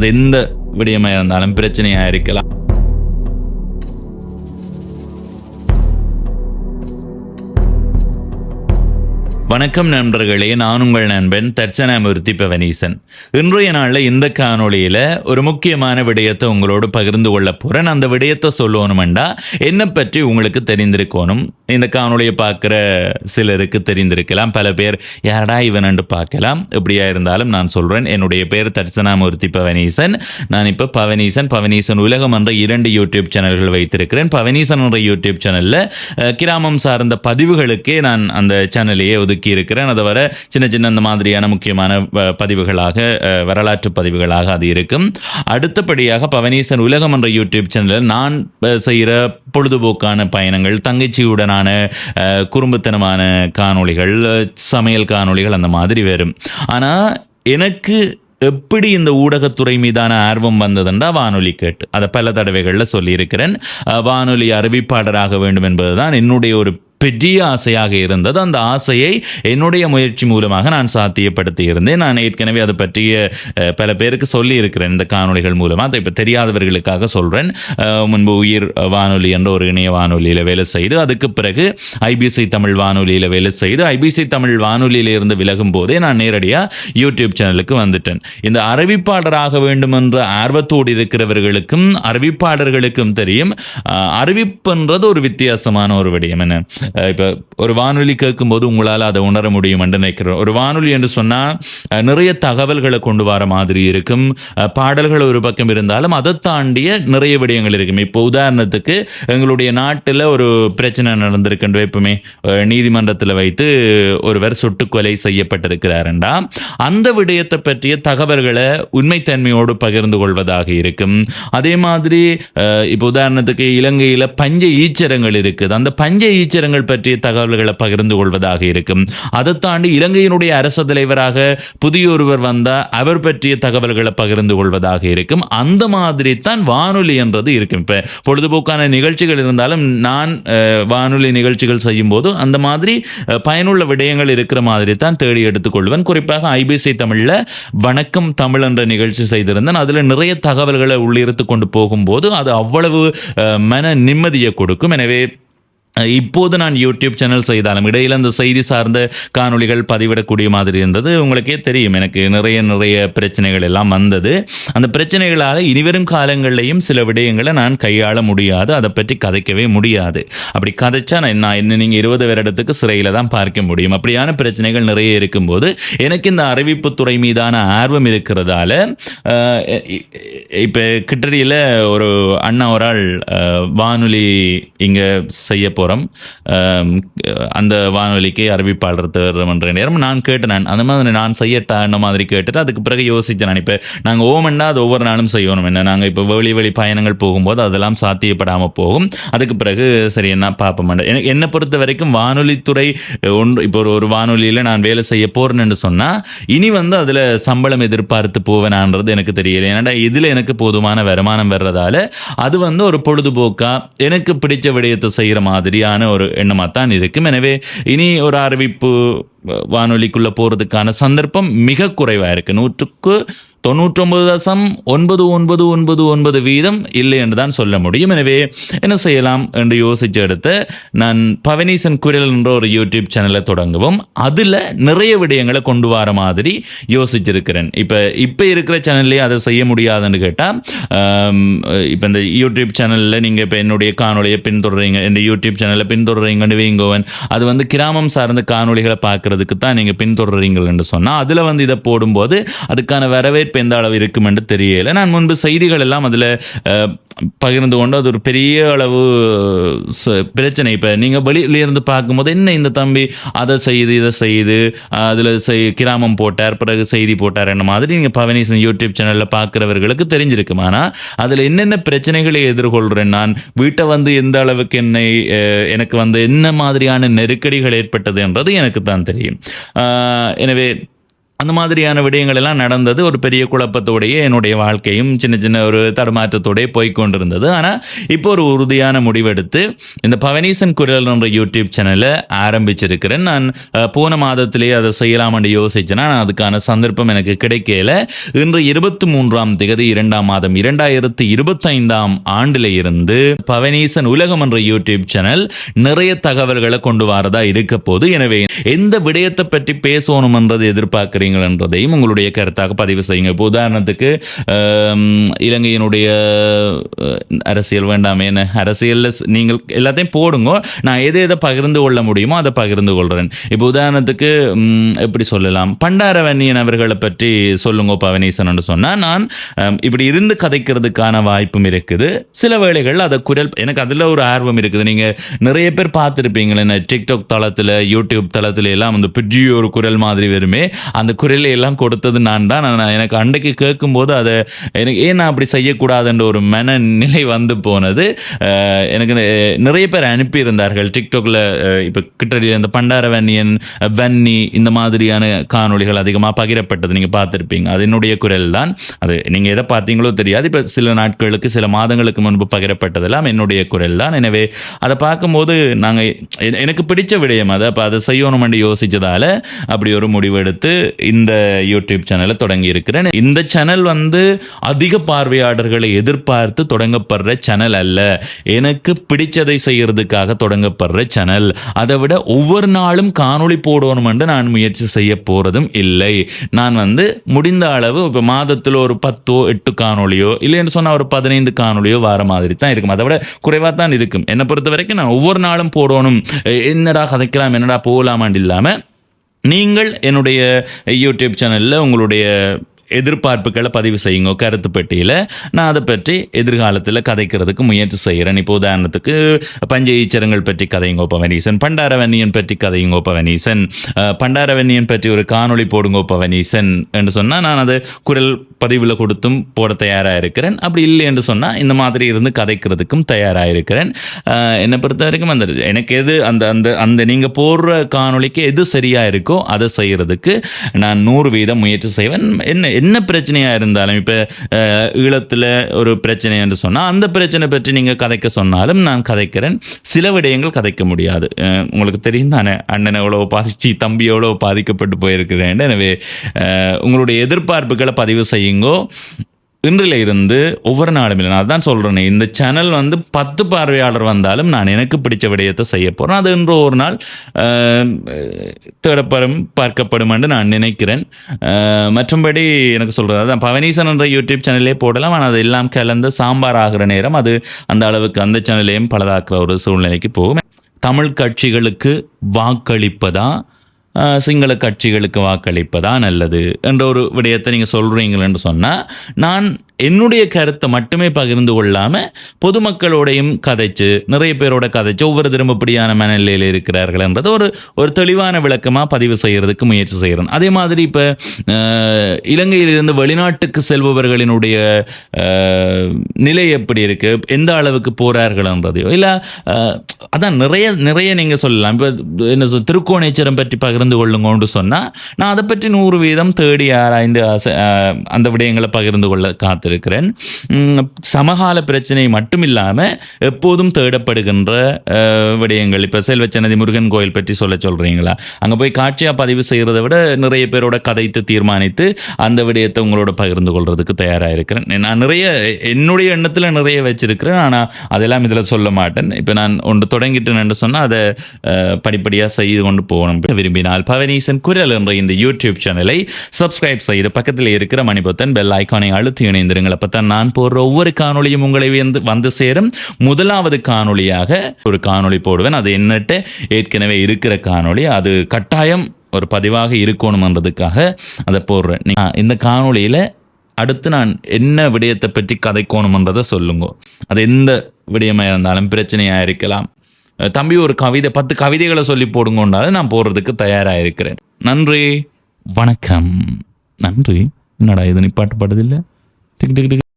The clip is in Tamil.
அது எந்த விடயமாக இருந்தாலும் பிரச்சனையாக இருக்கலாம். வணக்கம் நண்பர்களே, நான் உங்கள் நண்பன் தட்சணாமூர்த்தி பவனீசன். இன்றைய நாளில் இந்த காணொளியில் ஒரு முக்கியமான விடயத்தை உங்களோடு பகிர்ந்து கொள்ள போகிறேன். அந்த விடயத்தை சொல்லணுமெண்டா என்னை பற்றி உங்களுக்கு தெரிந்திருக்கணும். இந்த காணொளியை பார்க்குற சிலருக்கு தெரிந்திருக்கலாம், பல பேர் யாரடா இவனண்டு பார்க்கலாம். எப்படியா இருந்தாலும் நான் சொல்கிறேன், என்னுடைய பேர் தட்சணாமூர்த்தி பவனீசன். நான் இப்போ பவனீசன் உலகம் என்ற 2 யூடியூப் சேனல்கள் வைத்திருக்கிறேன். பவனீசன் என்ற யூடியூப் சேனலில் கிராமம் சார்ந்த பதிவுகளுக்கே நான் அந்த சேனலையே இருக்கிறேன். அதை வர சின்ன சின்ன அந்த மாதிரியான முக்கியமான பதிவுகளாக, வரலாற்று பதிவுகளாக அது இருக்கும். அடுத்தபடியாக பவனீசன் உலகம் என்ற யூடியூப் சேனலில் நான் செய்கிற பொழுதுபோக்கான பயணங்கள், தங்கச்சியுடனான குறும்புத்தனமான காணொளிகள், சமையல் காணொளிகள் அந்த மாதிரி வரும். ஆனால் எனக்கு எப்படி இந்த ஊடகத்துறை மீதான ஆர்வம் வந்ததுண்டா வானொலி கேட்டு அதை பல தடவைகளில் சொல்லியிருக்கிறேன். வானொலி அறிவிப்பாளராக வேண்டும் என்பதுதான் என்னுடைய ஒரு பெரிய ஆசையாக இருந்தது. அந்த ஆசையை என்னுடைய முயற்சி மூலமாக நான் சாத்தியப்படுத்தி இருந்தேன். நான் ஏற்கனவே அதை பற்றிய பல பேருக்கு சொல்லி இருக்கிறேன் இந்த காணொளிகள் மூலமாக. அதை இப்போ தெரியாதவர்களுக்காக சொல்கிறேன். முன்பு உயிர் வானொலி என்ற ஒரு இணைய வானொலியில் வேலை செய்து, அதுக்கு பிறகு ஐபிசி தமிழ் வானொலியில் வேலை செய்து, ஐபிசி தமிழ் வானொலியிலிருந்து விலகும் போதே நான் நேரடியாக யூடியூப் சேனலுக்கு வந்துட்டேன். இந்த அறிவிப்பாளராக வேண்டும் என்ற ஆர்வத்தோடு இருக்கிறவர்களுக்கும் அறிவிப்பாளர்களுக்கும் தெரியும், அறிவிப்புன்றது ஒரு வித்தியாசமான ஒரு விடயம். என்ன, இப்போ ஒரு வானொலி கேட்கும்போது உங்களால் அதை உணர முடியும் என்று நினைக்கிறேன். ஒரு வானொலி என்று சொன்னால் நிறைய தகவல்களை கொண்டு வர மாதிரி இருக்கும். பாடல்கள் ஒரு பக்கம் இருந்தாலும் அதை தாண்டிய நிறைய விடயங்கள் இருக்கும். இப்போ உதாரணத்துக்கு எங்களுடைய நாட்டில் ஒரு பிரச்சனை நடந்திருக்கின்ற, எப்பவுமே நீதிமன்றத்தில் வைத்து ஒருவர் சுட்டுக்கொலை செய்யப்பட்டிருக்கிறாருண்டா அந்த விடயத்தை பற்றிய தகவல்களை உண்மைத்தன்மையோடு பகிர்ந்து கொள்வதாக இருக்கும். அதே மாதிரி இப்போ உதாரணத்துக்கு இலங்கையில் பஞ்ச ஈச்சரங்கள் இருக்குது, அந்த பஞ்ச ஈச்சரங்கள் பற்றிய தகவல்களை பகிர்ந்து கொள்வதாக இருக்கும். அதை தாண்டி இலங்கையினுடைய அரசு தலைவராக புதியொருவர் வந்தால் அவர் பற்றிய தகவல்களை பகிர்ந்து கொள்வதாக இருக்கும். அந்த மாதிரி தான் வானொலி என்றது இருக்கும். இப்போ பொழுதுபோக்கான நிகழ்ச்சிகள் இருந்தாலும் நான் வானொலி நிகழ்ச்சிகள் செய்யும் போது அந்த மாதிரி பயனுள்ள விடயங்கள் இருக்கிற மாதிரி தான் தேடி எடுத்துக்கொள்வேன். குறிப்பாக ஐபிசி தமிழில் வணக்கம் தமிழ் என்ற நிகழ்ச்சி செய்திருந்தேன். அதில் நிறைய தகவல்களை உள்ளிருத்து கொண்டு போகும்போது அது அவ்வளவு மன நிம்மதியை கொடுக்கும். எனவே இப்போது நான் யூடியூப் சேனல் செய்தாலும் இடையில் அந்த செய்தி சார்ந்த காணொளிகள் பதிவிடக்கூடிய மாதிரி இருந்தது. உங்களுக்கே தெரியும், எனக்கு நிறைய பிரச்சனைகள் எல்லாம் வந்தது. அந்த பிரச்சனைகளால் இனிவரும் காலங்களிலையும் சில விடயங்களை நான் கையாள முடியாது, அதை பற்றி கதைக்கவே முடியாது. அப்படி கதைச்சா நான் என்ன நீங்கள் 20 வருடத்துக்கு சிறையில் தான் பார்க்க முடியும். அப்படியான பிரச்சனைகள் நிறைய இருக்கும்போது எனக்கு இந்த அறிவிப்புத்துறை மீதான ஆர்வம் இருக்கிறதால இப்போ கிட்டடியில் ஒரு அண்ணா ஒரு ஆள் வானொலி இங்கே செய்ய போகிறோம், அந்த வானொலிக்கு அறிவிப்பாளர் தேர்வுன்ற நேரம் நான் கேட்டேன். அந்த மாதிரி நான் செய்யட்டா என்ன மாதிரி கேட்டுட்டு அதுக்கு பிறகு யோசித்தேன். நான் இப்போ நாங்கள் ஓமண்டா அது ஒவ்வொரு நாளும் செய்யணும். என்ன, நாங்கள் இப்போ வெளி பயணங்கள் போகும்போது அதெல்லாம் சாத்தியப்படாமல் போகும். அதுக்கு பிறகு சரி என்ன பார்ப்போம். என்னை பொறுத்த வரைக்கும் வானொலித்துறை ஒன்று, இப்போ ஒரு வானொலியில் நான் வேலை செய்ய போகிறேன்னு சொன்னால் இனி அதில் சம்பளம் எதிர்பார்த்து போவேனான்றது எனக்கு தெரியல. ஏன்னா இதில் எனக்கு போதுமான வருமானம் வர்றதால அது ஒரு பொழுதுபோக்கா எனக்கு பிடிச்ச விடயத்தை செய்கிற மாதிரி ஒரு எண்ணமாக தான் இருக்கும். எனவே இனி ஒரு அறிவிப்பு வானொலிக்குள்ள போறதுக்கான சந்தர்ப்பம் மிக குறைவாக இருக்கு. 99.9999% இல்லை என்று தான் சொல்ல முடியும். எனவே என்ன செய்யலாம் என்று யோசிச்சு எடுத்து நான் பவனீசன் குரல் என்ற ஒரு யூடியூப் சேனலை தொடங்குவோம். அதில் நிறைய விடயங்களை கொண்டு வர மாதிரி யோசிச்சிருக்கிறேன். இப்போ இருக்கிற சேனல்லையே அதை செய்ய முடியாதுன்னு கேட்டால், இப்போ இந்த யூடியூப் சேனலில் நீங்கள் இப்போ என்னுடைய காணொலியை பின்தொடர்றீங்க, இந்த யூடியூப் சேனலில் பின்தொடர்றீங்கன்னு வைங்கோவன், அது கிராமம் சார்ந்த காணொலிகளை பார்க்கறதுக்கு தான் நீங்கள் பின்தொடர்றீங்கள் என்று சொன்னால் அதில் இதை போடும்போது அதுக்கான வரவேற்பு எந்த அளவு இருக்கும் என்று தெரியல. நான் முன்பு செய்திகள் எல்லாம் அதில் பகிர்ந்து கொண்டு அது ஒரு பெரிய அளவு பிரச்சனை. இப்போ நீங்கள் வெளியிலிருந்து பார்க்கும்போது என்ன இந்த தம்பி அதை செய்து இதை செய்து அதில் கிராமம் போட்டார், பிறகு செய்தி போட்டார் என்ன மாதிரி நீங்கள் பவனீசன் யூடியூப் சேனலில் பார்க்குறவர்களுக்கு தெரிஞ்சிருக்கும். ஆனால் அதில் என்னென்ன பிரச்சனைகளை எதிர்கொள்கிறேன், நான் வீட்டை எந்த அளவுக்கு எனக்கு என்ன மாதிரியான நெருக்கடிகள் ஏற்பட்டது என்றது எனக்கு தான் தெரியும். எனவே அந்த மாதிரியான விடயங்கள் எல்லாம் நடந்தது. ஒரு பெரிய குழப்பத்தோடையே என்னுடைய வாழ்க்கையும் சின்ன சின்ன ஒரு தடுமாற்றத்தோடயே போய்க்கொண்டிருந்தது. ஆனால் இப்போ ஒரு உறுதியான முடிவெடுத்து இந்த பவனீசன் குரல் என்ற யூடியூப் சேனலை ஆரம்பிச்சிருக்கிறேன். நான் போன மாதத்திலேயே அதை செய்யலாம் என்று யோசிச்சேன்னா அதுக்கான சந்தர்ப்பம் எனக்கு கிடைக்கல. இன்று 23ஆம் தேதி 2ஆம் மாதம் 2025ஆம் ஆண்டில் இருந்து பவனீசன் உலகம் என்ற யூடியூப் சேனல் நிறைய தகவல்களை கொண்டு வரதா இருக்க போது. எனவே எந்த விடயத்தை பற்றி பேசணும் என்றது எதிர்பார்க்கிறீங்க என்றதையும் உங்களுடைய கருத்தாக பதிவு செய்யுங்க. இப்போ உதாரணத்துக்கு இலங்கையினுடைய அரசியல் வேண்டாமே, என்ன அரசியல் நீங்கள் எல்லாத்தையும் போடுங்க, நான் எதை பகிர்ந்து கொள்ள முடியுமோ அதை பகிர்ந்து கொள்றேன். இப்போ உதாரணத்துக்கு எப்படி சொல்லலாம், பண்டாரவன்னியன் அவர்களை பற்றி சொல்லுங்க பவனீசன் என்று சொன்னால் நான் இப்படி இருந்து கதைக்கிறதுக்கான வாய்ப்பும் இருக்குது. சில வேளைகள் அதை குரல் எனக்கு அதில் ஒரு ஆர்வம் இருக்குது. நீங்கள் நிறைய பேர் பார்த்துருப்பீங்களே டிக்டாக் தளத்தில் யூடியூப் தளத்தில் எல்லாம் அந்த பெரிய ஒரு குரல் மாதிரி வருமே, அந்த குரலை எல்லாம் கொடுத்தது நான் தான். எனக்கு அன்றைக்கு கேட்கும்போது அதை எனக்கு ஏன் நான் அப்படி செய்யக்கூடாதுன்ற ஒரு மனநிலை வந்து போனது. எனக்கு நிறைய பேர் அனுப்பியிருந்தார்கள் டிக்டாக்ல. இப்போ கிட்ட இந்த பண்டாரவன்னியன் வன்னி இந்த மாதிரியான காணொளிகள் அதிகமாக பகிரப்பட்டது நீங்கள் பார்த்துருப்பீங்க. அது என்னுடைய குரல் தான். அது நீங்கள் எதை பார்த்தீங்களோ தெரியாது. இப்போ சில நாட்களுக்கு சில மாதங்களுக்கு முன்பு பகிரப்பட்டதெல்லாம் என்னுடைய குரல் தான். எனவே அதை பார்க்கும்போது எனக்கு பிடிச்ச விடயம் அதை அப்போ அதை செய்யணும்னு யோசிச்சதால அப்படி ஒரு முடிவெடுத்து இந்த யூடியூப் சேனலை தொடங்கி இருக்கிறேன். இந்த சேனல் அதிக பார்வையாளர்களை எதிர்பார்த்து தொடங்கப்படுற சேனல் அல்ல. எனக்கு பிடிச்சதை செய்யறதுக்காக தொடங்கப்படுற சேனல். அதை விட ஒவ்வொரு நாளும் காணொளி போடணும் என்று நான் முயற்சி செய்ய போறதும் இல்லை. நான் முடிந்த அளவு இப்போ மாதத்தில் ஒரு 10-8 காணொளியோ இல்லைன்னு சொன்னால் ஒரு 15 காணொளியோ வர மாதிரி தான் இருக்கும். அதை விட குறைவாக தான் இருக்கும். என்னை பொறுத்த வரைக்கும் நான் ஒவ்வொரு நாளும் போடணும், என்னடா கதைக்கலாம் என்னடா போகலாமான்னு இல்லாமல் நீங்கள் என்னுடைய யூடியூப் சேனலில் உங்களுடைய எதிர்பார்ப்புகளை பதிவு செய்யுங்க கருத்து பெட்டியில். நான் அதை பற்றி எதிர்காலத்தில் கதைக்கிறதுக்கு முயற்சி செய்கிறேன். இப்போ உதாரணத்துக்கு பஞ்ச ஈச்சரங்கள் பற்றி கதையுங்கோ பவனீசன், பண்டாரவன்னியன் பற்றி கதையுங்கோ பவனீசன், பண்டாரவன்னியன் பற்றி ஒரு காணொளி போடுங்கோ பவனீசன் என்று சொன்னால் நான் அதை குரல் பதிவில் கொடுத்தும் போட தயாராக இருக்கிறேன். அப்படி இல்லை என்று சொன்னால் இந்த மாதிரி இருந்து கதைக்கிறதுக்கும் தயாராக இருக்கிறேன். என்னை பொறுத்த வரைக்கும் எனக்கு எது அந்த நீங்கள் போடுற காணொளிக்கு எது சரியாக இருக்கோ அதை செய்கிறதுக்கு நான் 100% முயற்சி செய்வேன். என்ன பிரச்சனையாக இருந்தாலும் இப்போ ஈழத்தில் ஒரு பிரச்சனை என்று சொன்னால் அந்த பிரச்சனை பற்றி நீங்கள் கதைக்க சொன்னாலும் நான் கதைக்கிறேன். சில விடயங்கள் கதைக்க முடியாது. உங்களுக்கு தெரியும் தானே, அண்ணன் எவ்வளோ பாதிச்சு தம்பி எவ்வளோ பாதிக்கப்பட்டு போயிருக்கிறேன். எனவே உங்களுடைய எதிர்பார்ப்புகளை பதிவு செய்யுங்கோ. இன்றில் இருந்து ஒவ்வொரு நாளும் இல்லை, நான் தான் சொல்கிறேன், இந்த சேனல் 10 பார்வையாளர் வந்தாலும் நான் எனக்கு பிடிச்ச விடயத்தை செய்ய போகிறேன். அது இன்று ஒரு நாள் தேடப்படும் பார்க்கப்படும் என்று நான் நினைக்கிறேன். மற்றபடி எனக்கு சொல்கிறது அதான் பவனீசன் என்ற யூடியூப் சேனலே போடலாம். ஆனால் அது எல்லாம் கலந்து சாம்பார் ஆகிற நேரம் அது அந்த அளவுக்கு அந்த சேனலையும் பலதாக்குற ஒரு சூழ்நிலைக்கு போகும். தமிழ் கட்சிகளுக்கு வாக்களிப்பதா சிங்கள கட்சிகளுக்கு வாக்களிப்பதா நல்லது என்ற ஒரு விடயத்தை நீங்கள் சொல்கிறீங்களேன்னு சொன்னால் நான் என்னுடைய கருத்தை மட்டுமே பகிர்ந்து கொள்ளாமல் பொதுமக்களோடையும் கதைச்சு நிறைய பேரோட கதைச்சு ஒவ்வொரு திரும்பப்படியான மனநிலையில் இருக்கிறார்கள் என்றது ஒரு தெளிவான விளக்கமாக பதிவு செய்கிறதுக்கு முயற்சி செய்கிறேன். அதே மாதிரி இப்போ இலங்கையிலிருந்து வெளிநாட்டுக்கு செல்பவர்களினுடைய நிலை எப்படி இருக்குது, எந்த அளவுக்கு போகிறார்கள் என்றதையோ இல்லை அதான் நிறைய நீங்கள் சொல்லலாம். இப்போ என்ன திருக்கோணேச்சரம் பற்றி பகிர்ந்து கொள்ளுங்கன்னு சொன்னால் நான் அதை பற்றி 100% தேடி ஆராய்ந்து அந்த விடயங்களை பகிர்ந்து கொள்ள காத்து இருக்கிறேன். சமகால பிரச்சனை மட்டும் இல்லாமல் எப்போதும் தேடப்படுகின்ற விடயங்கள். இப்போ செல்வச்சன்னதி முருகன் கோயில் பற்றி சொல்கிறீங்களா, அங்கே போய் காட்சியாக பதிவு செய்கிறத விட நிறைய பேரோட கதைத்து தீர்மானித்து அந்த விடயத்தை உங்களோட பகிர்ந்து கொள்றதுக்கு தயாராக இருக்கிறேன். நான் என்னுடைய எண்ணத்தில் நிறைய வச்சிருக்கிறேன், ஆனால் அதெல்லாம் இதில் சொல்ல மாட்டேன். இப்போ நான் ஒன்று தொடங்கிட்டேன்னு சொன்னால் அதை படிப்படியாக செய்து கொண்டு போகணும். விரும்பினால் பவனீசன் குரல் என்ற இந்த யூடியூப் சேனலை சப்ஸ்கிரைப் செய்து பக்கத்தில் இருக்கிற மணிபொத்தன் பெல் ஐக்கானை அழுத்தி இணைந்து அப்பதான் நான் போடுற ஒவ்வொரு காணொளியும் உங்களை வந்து சேரும். முதலாவது காணொளியாக ஒரு காணொளி போடுவேன். அது என்னட்டு ஏற்கனவே இருக்கிற காணொளி, அது கட்டாயம் ஒரு பதிவாக இருக்கணும்ன்றதுக்காக அதை போடுறேன். இந்த காணொளியில் அடுத்து நான் என்ன விடயத்தை பற்றி கதைக்கணும்ன்றதை சொல்லுங்க. அது எந்த விடயமாக இருந்தாலும் பிரச்சனையாக இருக்கலாம். தம்பி ஒரு கவிதை 10 கவிதைகளை சொல்லி போடுங்கன்னாலும் நான் போடுறதுக்கு தயாராக இருக்கிறேன். நன்றி, வணக்கம். நன்றி. என்னடா இது நிப்பாட்டு படுதில்லை? Tick tick tick